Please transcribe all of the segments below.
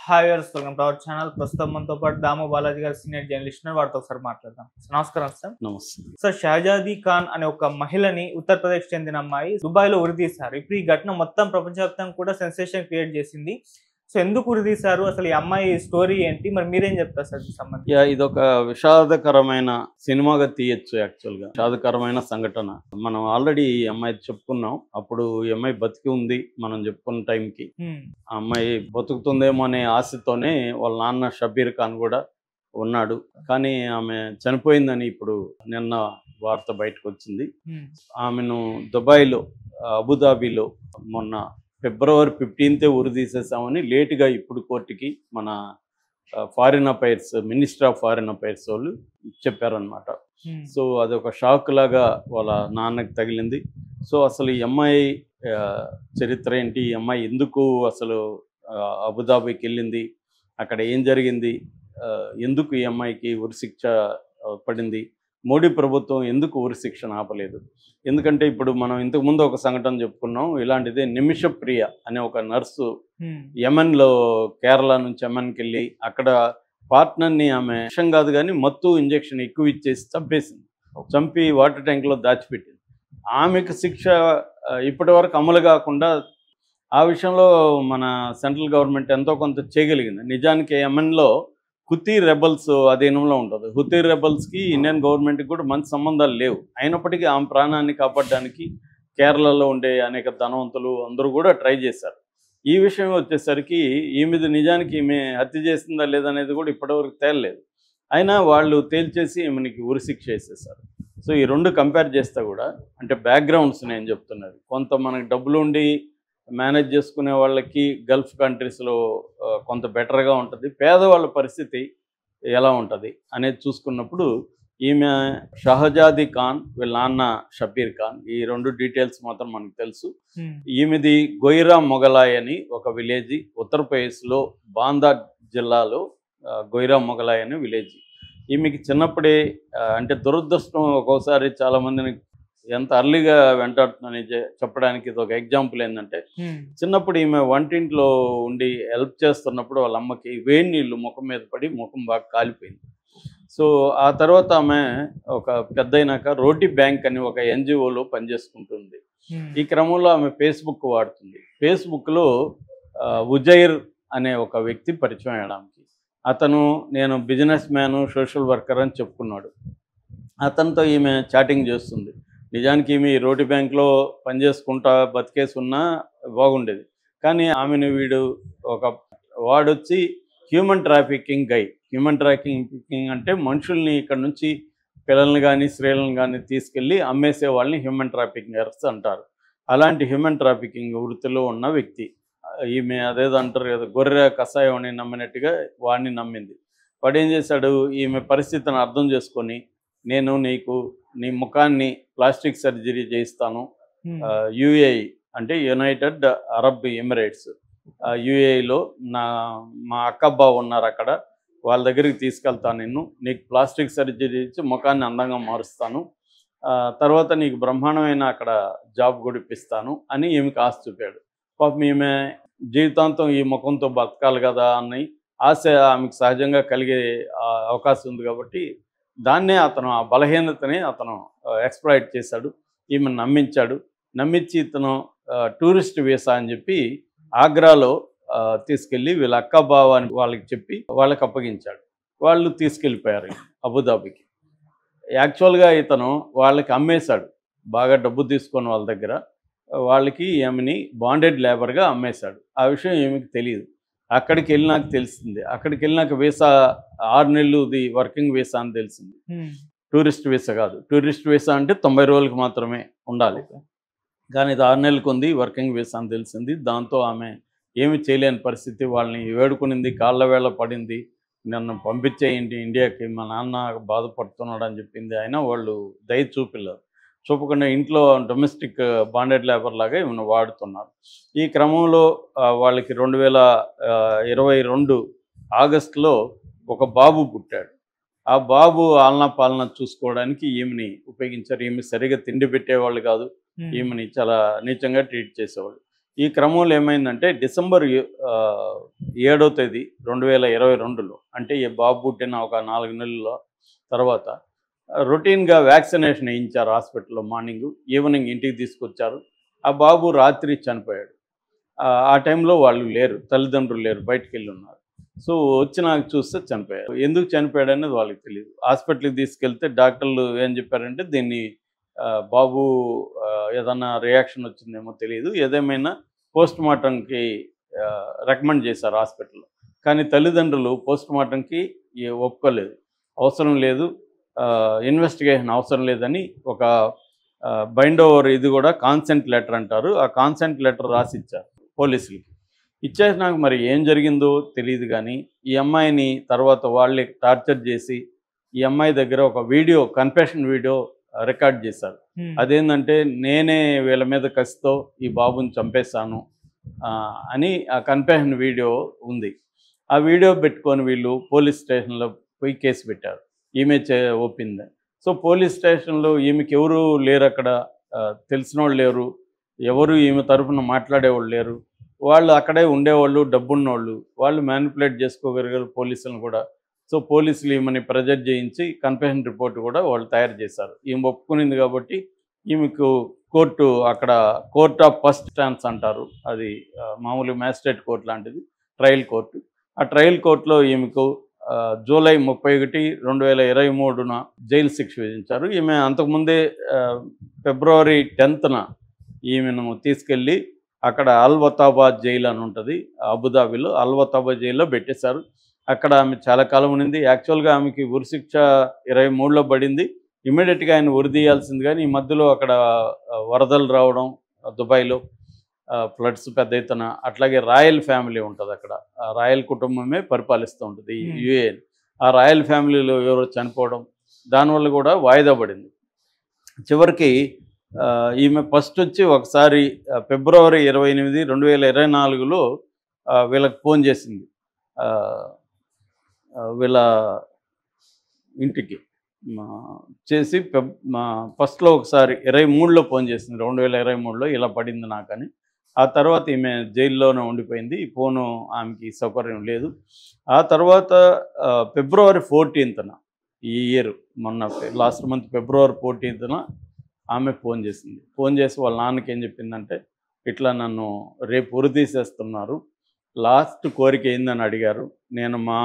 Hi viewers, welcome to our channel. ప్రస్తుతం మనతో పాటు దాము బాలాజీ గారు సీనియర్ జర్నలిస్ట్ ఉన్నారు. వారితో ఒకసారి మాట్లాడదాం. నమస్కారం సార్. నమస్తే. సార్, షహజాదీ ఖాన్ అనే ఒక మహిళని ఉత్తరప్రదేశ్ చెందిన అమ్మాయి దుబాయ్ లో ఉరితీశారు. ఇప్పుడు ఈ ఘటన మొత్తం ప్రపంచవ్యాప్తంగా కూడా సెన్సేషన్ క్రియేట్ చేసింది. సో ఎందుకు ఉరితీశారు, అసలు ఈ అమ్మాయి స్టోరీ ఏంటి, మరి మీరేం చెప్తారు సార్ దీనికి సంబంధించి? ఇదొక విషాదకరమైన సినిమాగా తీయచ్చు. యాక్చువల్గా విషాదకరమైన సంఘటన. మనం ఆల్రెడీ ఈ అమ్మాయి చెప్పుకున్నాం. అప్పుడు ఈ అమ్మాయి బతికి ఉంది మనం చెప్పుకున్న టైంకి. ఆ అమ్మాయి బతుకుతుందేమో అనే ఆశతోనే వాళ్ళ నాన్న షబీర్ ఖాన్ కూడా ఉన్నాడు. కానీ ఆమె చనిపోయిందని ఇప్పుడు నిన్న వార్త బయటకు వచ్చింది. ఆమెను దుబాయ్లో అబుదాబిలో మొన్న ఫిబ్రవరి 15 ఉరి తీసేసామని లేటుగా ఇప్పుడు కోర్టుకి మన foreign affairs minister of foreign affairs వాళ్ళు చెప్పారనమాట. సో అదొక షాక్ లాగా వాళ్ళ నాన్నకి తగిలింది. సో అసలు ఈ అమ్మాయి చరిత్ర ఏంటి, ఈ అమ్మాయి ఎందుకు అసలు అబుదాబికి వెళ్ళింది, అక్కడ ఏం జరిగింది, ఎందుకు ఈ అమ్మాయికి ఉరిశిక్ష పడింది, మోడీ ప్రభుత్వం ఎందుకు ఉరిశిక్షను ఆపలేదు? ఎందుకంటే ఇప్పుడు మనం ఇంతకుముందు ఒక సంఘటన చెప్పుకున్నాం. ఇలాంటిదే నిమిషప్రియ అనే ఒక నర్సు యెమెన్లో, కేరళ నుంచి యెమెన్కి వెళ్ళి అక్కడ పార్ట్నర్ని ఆమె విషం కాదు కానీ మత్తు ఇంజెక్షన్ ఎక్కువ ఇచ్చేసి చంపేసింది. చంపి వాటర్ ట్యాంక్లో దాచిపెట్టింది. ఆమెకు శిక్ష ఇప్పటి వరకు అమలు కాకుండా ఆ విషయంలో మన సెంట్రల్ గవర్నమెంట్ ఎంతో కొంత చేయగలిగింది. నిజానికి యెమెన్లో హుతీ రెబల్స్ అధీనంలో ఉంటుంది. హుతీ రెబల్స్కి ఇండియన్ గవర్నమెంట్కి కూడా మంచి సంబంధాలు లేవు. అయినప్పటికీ ఆమె ప్రాణాన్ని కాపాడడానికి కేరళలో ఉండే అనేక ధనవంతులు అందరూ కూడా ట్రై చేశారు. ఈ విషయం వచ్చేసరికి ఈమెది నిజానికి ఈమె హత్య చేసిందా లేదనేది కూడా ఇప్పటివరకు తేలలేదు. అయినా వాళ్ళు తేల్చేసి ఈమెకి ఉరిశిక్ష వేసేసారు. సో ఈ రెండు కంపేర్ చేస్తే కూడా అంటే బ్యాక్గ్రౌండ్స్ నేను చెప్తున్నది, కొంత మనకు డబ్బులు ఉండి మేనేజ్ చేసుకునే వాళ్ళకి గల్ఫ్ కంట్రీస్లో కొంత బెటర్గా ఉంటుంది. పేదవాళ్ళ పరిస్థితి ఎలా ఉంటుంది అనేది చూసుకున్నప్పుడు ఈమె షహజాదీ ఖాన్, వీళ్ళ నాన్న షబీర్ ఖాన్, ఈ రెండు డీటెయిల్స్ మాత్రం మనకు తెలుసు. ఈమెది గొయిరా మొగలాయ్ అని ఒక విలేజ్, ఉత్తరప్రదేశ్లో బాందా జిల్లాలో గొయిరా మొగలాయ్ అనే విలేజ్. ఈమెకి చిన్నప్పుడే అంటే దురదృష్టం ఒక్కోసారి చాలామందిని ఎంత అర్లీగా వెంటాడుతుందని చెప్పడానికి ఇది ఒక ఎగ్జాంపుల్. ఏంటంటే చిన్నప్పుడు ఈమె వంటింట్లో ఉండి హెల్ప్ చేస్తున్నప్పుడు వాళ్ళ అమ్మకి వేడి నీళ్ళు ముఖం మీద పడి ముఖం బాగా కాలిపోయింది. సో ఆ తర్వాత ఆమె ఒక పెద్దయినాక రోటీ బ్యాంక్ అని ఒక ఎన్జిఓలో పనిచేసుకుంటుంది. ఈ క్రమంలో ఆమె ఫేస్బుక్ వాడుతుంది. ఫేస్బుక్లో ఉజైర్ అనే ఒక వ్యక్తి పరిచయం అయ్యడానికి, అతను నేను బిజినెస్ మ్యాను, సోషల్ వర్కర్ అని చెప్పుకున్నాడు. అతనితో ఈమె చాటింగ్ చేస్తుంది. నిజానికి ఈమె రోటీ బ్యాంక్లో పనిచేసుకుంటా బతికేసి ఉన్నా బాగుండేది. కానీ ఆమెను వాడొచ్చి హ్యూమన్ ట్రాఫికింగ్ గై. హ్యూమన్ ట్రాఫికింగ్ అంటే మనుషుల్ని ఇక్కడ నుంచి పిల్లల్ని కానీ స్త్రీలను కానీ తీసుకెళ్ళి అమ్మేసే వాళ్ళని హ్యూమన్ ట్రాఫికింగర్స్ అంటారు. అలాంటి హ్యూమన్ ట్రాఫికింగ్ వృత్తిలో ఉన్న వ్యక్తి ఈమె. అదేదో అంటారు కదా, గొర్రె కషాయం అని నమ్మినట్టుగా వాడిని నమ్మింది. వాడు ఏం చేశాడు, ఈమె పరిస్థితిని అర్థం చేసుకొని నేను నీకు నీ ముఖాన్ని ప్లాస్టిక్ సర్జరీ చేయిస్తాను, యుఏఈ అంటే యునైటెడ్ అరబ్ ఎమిరేట్స్, యుఏఈలో మా అక్కబావ ఉన్నారు, అక్కడ వాళ్ళ దగ్గరికి తీసుకెళ్తాను, నీకు ప్లాస్టిక్ సర్జరీ ఇచ్చి ముఖాన్ని అందంగా మారుస్తాను, తర్వాత నీకు బ్రహ్మాండమైన అక్కడ జాబ్ కూడా ఇప్పిస్తాను అని ఈమెకి ఆశ చూపాడు. పాపం ఈమె జీవితాంతం ఈ ముఖంతో బతకాలి కదా అని ఆశ ఆమెకు సహజంగా కలిగే అవకాశం ఉంది. కాబట్టి దాన్నే అతను, ఆ బలహీనతని అతను ఎక్స్‌ప్లాయిట్ చేశాడు. ఈమెను నమ్మించాడు. నమ్మించి ఇతను టూరిస్ట్ వీసా అని చెప్పి ఆగ్రాలో తీసుకెళ్ళి వీళ్ళ అక్క బావ అని వాళ్ళకి చెప్పి వాళ్ళకి అప్పగించాడు. వాళ్ళు తీసుకెళ్ళిపోయారు అబుదాబికి. యాక్చువల్గా ఇతను వాళ్ళకి అమ్మేశాడు. బాగా డబ్బు తీసుకొని వాళ్ళ దగ్గర వాళ్ళకి ఈమెని బాండెడ్ లేబర్గా అమ్మేశాడు. ఆ విషయం ఈమెకి తెలియదు. అక్కడికి వెళ్ళినాక తెలిసింది. అక్కడికి వెళ్ళినాక వీసా 6 నెలలుది వర్కింగ్ వీసా అని తెలిసింది. టూరిస్ట్ వీసా కాదు. టూరిస్ట్ వీసా అంటే 90 రోజులకు మాత్రమే ఉండాలి. కానీ ఇది 6 నెలలకు ఉంది వర్కింగ్ వీసా అని తెలిసింది. దాంతో ఆమె ఏమి చేయలేని పరిస్థితి. వాళ్ళని వేడుకునింది, కాళ్ళ వేళ పడింది, నన్ను పంపించేయండి ఇండియాకి, మా నాన్న బాధపడుతున్నాడు అని చెప్పింది. అయినా వాళ్ళు దయ చూపకుండా ఇంట్లో డొమెస్టిక్ బాండెడ్ లేబర్ లాగా ఏమైనా వాడుతున్నారు. ఈ క్రమంలో వాళ్ళకి 2022 ఆగస్టులో ఒక బాబు పుట్టాడు. ఆ బాబు ఆలనా పాలన చూసుకోవడానికి ఈమెని ఉపయోగించారు. ఈమె సరిగా తిండి పెట్టేవాళ్ళు కాదు, ఈమెని చాలా నీచంగా ట్రీట్ చేసేవాళ్ళు. ఈ క్రమంలో ఏమైందంటే డిసెంబర్ 7వ తేదీ 2022లో, అంటే ఈ బాబు పుట్టిన ఒక 4 నెలల తర్వాత రొటీన్గా వ్యాక్సినేషన్ వేయించారు హాస్పిటల్లో. మార్నింగ్ ఈవినింగ్ ఇంటికి తీసుకొచ్చారు. ఆ బాబు రాత్రి చనిపోయాడు. ఆ టైంలో వాళ్ళు లేరు, తల్లిదండ్రులు లేరు, బయటికి వెళ్ళి ఉన్నారు. సో వచ్చి నాకు చూస్తే చనిపోయారు. ఎందుకు చనిపోయాడు అనేది వాళ్ళకి తెలియదు. హాస్పిటల్కి తీసుకెళ్తే డాక్టర్లు ఏం చెప్పారంటే దీన్ని బాబు ఏదన్నా రియాక్షన్ వచ్చిందేమో తెలియదు, ఏదేమైనా పోస్ట్ మార్టంకి రికమెండ్ చేశారు హాస్పిటల్లో. కానీ తల్లిదండ్రులు పోస్ట్ మార్టంకి ఒప్పుకోలేదు, అవసరం లేదు, ఇన్వెస్టిగేషన్ అవసరం లేదని ఒక బైండ్ ఓవర్, ఇది కూడా కాన్సెంట్ లెటర్ అంటారు, ఆ కాన్సెంట్ లెటర్ రాసి ఇచ్చారు పోలీసులకి. ఇచ్చేసినాక మరి ఏం జరిగిందో తెలియదు. కానీ ఈ అమ్మాయిని తర్వాత వాళ్ళే టార్చర్ చేసి ఈ అమ్మాయి దగ్గర ఒక వీడియో, కన్ఫెషన్ వీడియో రికార్డ్ చేశారు. అదేంటంటే నేనే వీళ్ళ మీద కసితో ఈ బాబుని చంపేశాను అని ఆ కన్ఫెషన్ వీడియో ఉంది. ఆ వీడియో పెట్టుకొని వీళ్ళు పోలీస్ స్టేషన్లో పోయి కేసు పెట్టారు, ఈమె ఒప్పింది. సో పోలీస్ స్టేషన్లో ఈమెకి ఎవరు లేరు అక్కడ, తెలిసిన వాళ్ళు లేరు, ఎవరు ఈమె తరఫున మాట్లాడేవాళ్ళు లేరు. వాళ్ళు అక్కడే ఉండేవాళ్ళు, డబ్బున్నోళ్ళు, వాళ్ళు మ్యానిపులేట్ చేసుకోగలిగారు పోలీసులను కూడా. సో పోలీసులు ఈమెని ప్రెజర్ చేయించి కన్ఫెషన్ రిపోర్ట్ కూడా వాళ్ళు తయారు చేశారు. ఈమె ఒప్పుకునింది కాబట్టి ఈమెకు కోర్టు, అక్కడ కోర్ట్ ఆఫ్ ఫస్ట్ ఛాన్స్ అంటారు, అది మామూలు మ్యాజిస్ట్రేట్ కోర్టు లాంటిది, ట్రయల్ కోర్టు. ఆ ట్రయల్ కోర్టులో ఈమెకు జూలై 31, 2023 జైలు శిక్ష విధించారు. ఈమె అంతకుముందే ఫిబ్రవరి 10న ఈమెను తీసుకెళ్ళి అక్కడ అల్వతాబాద్ జైలు అని ఉంటుంది అబుదాబిలో, అల్వతాబాద్ జైల్లో పెట్టేశారు. అక్కడ ఆమె చాలా కాలం ఉన్నింది. యాక్చువల్గా ఆమెకి ఉరిశిక్ష 23లో పడింది. ఇమీడియట్గా ఆయన ఉరి తీయాల్సింది, కానీ ఈ మధ్యలో అక్కడ వరదలు రావడం, దుబాయ్లో ఫ్లడ్స్ పెద్ద ఎత్తున, అట్లాగే రాయల్ ఫ్యామిలీ ఉంటుంది అక్కడ, ఆ రాయల్ కుటుంబమే పరిపాలిస్తూ ఉంటుంది యుఏ. ఆ రాయల్ ఫ్యామిలీలో ఎవరో చనిపోవడం, దానివల్ల కూడా వాయిదా పడింది. చివరికి ఈమె ఫస్ట్ వచ్చి ఒకసారి ఫిబ్రవరి 28, 2024లో వీళ్ళకి ఫోన్ చేసింది, వీళ్ళ ఇంటికి చేసి ఫస్ట్లో ఒకసారి 23లో ఫోన్ చేసింది, 2023లో ఇలా పడింది నాకని. ఆ తర్వాత ఈమె జైల్లోనే ఉండిపోయింది, ఈ ఫోను ఆమెకి సౌకర్యం లేదు. ఆ తర్వాత ఫిబ్రవరి 14న ఈ ఇయర్, మొన్న లాస్ట్ మంత్ ఫిబ్రవరి 14న ఆమె ఫోన్ చేసింది. ఫోన్ చేసి వాళ్ళ నాన్నకి ఏం చెప్పిందంటే, ఇట్లా నన్ను రేపు ఉరి తీసేస్తున్నారు, లాస్ట్ కోరిక ఏందని అడిగారు, నేను మా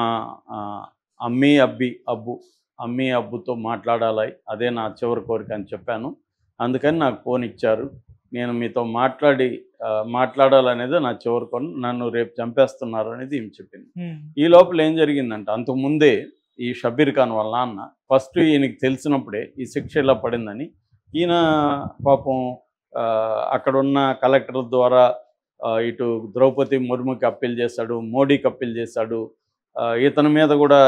అమ్మీ అబ్బుతో మాట్లాడాలి, అదే నా చివరి కోరిక అని చెప్పాను, అందుకని నాకు ఫోన్ ఇచ్చారు, నేను మీతో మాట్లాడాలనేది నా చివరి కోరిక, నన్ను రేపు చంపేస్తున్నారు అనేది ఈమె చెప్పింది. ఈ లోపల ఏం జరిగిందంటే, అంతకుముందే ఈ షబీర్ ఖాన్ వాళ్ళ నాన్న ఫస్ట్ ఈయనకి తెలిసినప్పుడే ఈ శిక్ష ఇలా పడిందని, ఈయన పాపం అక్కడున్న కలెక్టర్ ద్వారా ఇటు ద్రౌపది ముర్ముకి అప్పీల్ చేశాడు, మోడీకి అప్పీల్ చేశాడు. ఇతని మీద కూడా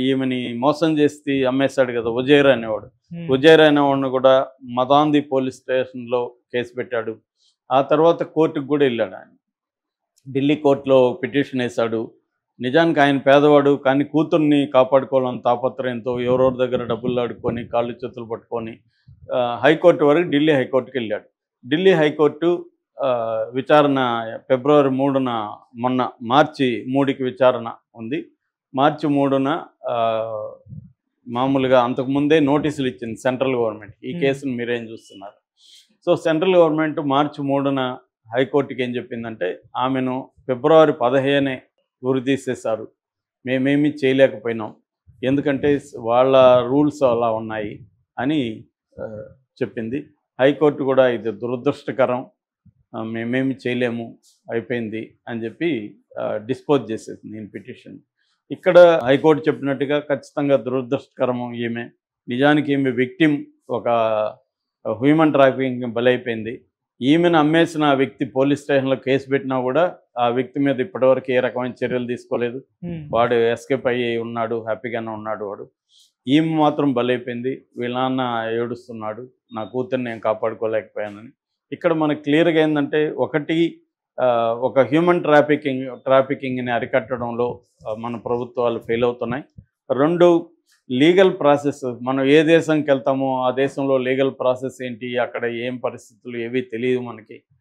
ఈమెని మోసం చేసి అమ్మేశాడు కదా ఉజైర్ అనేవాడు, ఉజైర్ అనేవాడిని కూడా మదాంది పోలీస్ స్టేషన్లో కేసు పెట్టాడు. ఆ తర్వాత కోర్టుకు కూడా వెళ్ళాడు ఆయన, ఢిల్లీ కోర్టులో పిటిషన్ వేశాడు. నిజానికి ఆయన పేదవాడు, కానీ కూతుర్ని కాపాడుకోవాలని తాపత్రయంతో ఎవరెవరి దగ్గర డబ్బులు ఆడుకొని కాళ్ళు చేతులు పట్టుకొని హైకోర్టు వరకు, ఢిల్లీ హైకోర్టుకి వెళ్ళాడు. ఢిల్లీ హైకోర్టు విచారణ ఫిబ్రవరి 3న, మొన్న మార్చి 3కి విచారణ ఉంది. మార్చి 3న మామూలుగా అంతకుముందే నోటీసులు ఇచ్చింది సెంట్రల్ గవర్నమెంట్, ఈ కేసును మీరేం చూస్తున్నారు. సో సెంట్రల్ గవర్నమెంట్ మార్చి 3న హైకోర్టుకి ఏం చెప్పిందంటే, ఆమెను ఫిబ్రవరి 15నే ఉరి తీసేశారు, మేమేమీ చేయలేకపోయినాం, ఎందుకంటే వాళ్ళ రూల్స్ అలా ఉన్నాయి అని చెప్పింది. హైకోర్టు కూడా ఇది దురదృష్టకరం, మేమేమి చేయలేము, అయిపోయింది అని చెప్పి డిస్పోజ్ చేసేసింది నేను పిటిషన్. ఇక్కడ హైకోర్టు చెప్పినట్టుగా ఖచ్చితంగా దురదృష్టకరం, ఈమె నిజానికి ఈమె విక్టిమ్, ఒక హ్యూమన్ ట్రాఫికింగ్ బలైపోయింది. ఈమెను అమ్మేసిన వ్యక్తి పోలీస్ స్టేషన్లో కేసు పెట్టినా కూడా ఆ వ్యక్తి మీద ఇప్పటివరకు ఏ రకమైన చర్యలు తీసుకోలేదు, వాడు ఎస్కేప్ అయ్యి ఉన్నాడు, హ్యాపీగానే ఉన్నాడు వాడు. ఈమె మాత్రం బలైపోయింది, వీళ్ళ నాన్న ఏడుస్తున్నాడు, నా కూతుర్ని నేను కాపాడుకోలేకపోయానని. ఇక్కడ మనకు క్లియర్గా ఏంటంటే, ఒకటి ఒక హ్యూమన్ ట్రాఫికింగ్ని అరికట్టడంలో మన ప్రభుత్వాలు ఫెయిల్ అవుతున్నాయి. 2 లీగల్ ప్రాసెస్, మనం ఏ దేశంకి వెళ్తామో ఆ దేశంలో లీగల్ ప్రాసెస్ ఏంటి, అక్కడ ఏం పరిస్థితులు ఏవి తెలియదు మనకి.